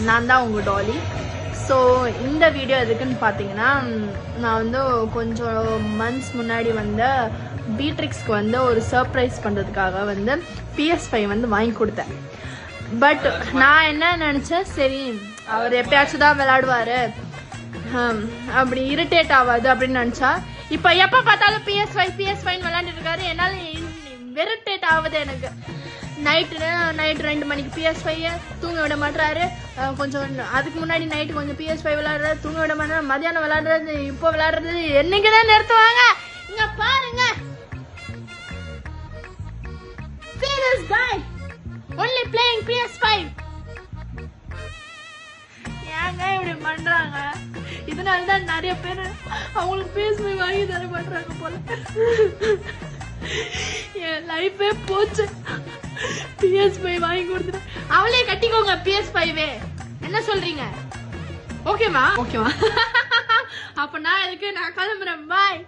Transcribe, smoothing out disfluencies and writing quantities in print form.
நான் தான் உங்கள் டாலி. ஸோ இந்த வீடியோ எதுக்குன்னு பார்த்தீங்கன்னா, நான் வந்து கொஞ்சம் மந்த்ஸ் முன்னாடி வந்து பீட்ரிக்ஸ்க்கு வந்து ஒரு சர்ப்ரைஸ் பண்ணுறதுக்காக வந்து PS5 வந்து வாங்கி கொடுத்தேன். பட் நான் என்ன நினச்சேன், சரி அவர் எப்பயாச்சும் தான் விளையாடுவார், அப்படி இரிட்டேட் ஆகாது அப்படின்னு நினச்சா, இப்போ எப்போ பார்த்தாலும் PS5 விளையாண்டுட்டு இருக்காரு. என்னால் இரிட்டேட் ஆகுது எனக்கு. நைட்டு 2 மணிக்கு PS5 தூங்க விட மாட்டாரு. கொஞ்சம் அதுக்கு முன்னாடி நைட்டு கொஞ்சம் PS5 விளையாடுறது, தூங்க விட மாட்டாரு. மதியானம் விளையாடுறது, இப்போ விளையாடுறது, என்னைக்கு தான் நிறுத்துவாங்க? இங்க பாருங்க, see this guy only playing PS5. ஏங்க இப்படி பண்றாங்க? இதனால தான் நிறைய பேர் அவங்களுக்கு PS5 வாங்கி தர மாட்டாங்க போல. என் லைஃபே போச்சு. PS5 வாங்கி கொடுத்துட்டு அவளே கட்டிக்கோங்க PS5. என்ன சொல்றீங்க? ஓகேவா? அப்ப நான் கிளம்புறேன். பாய்.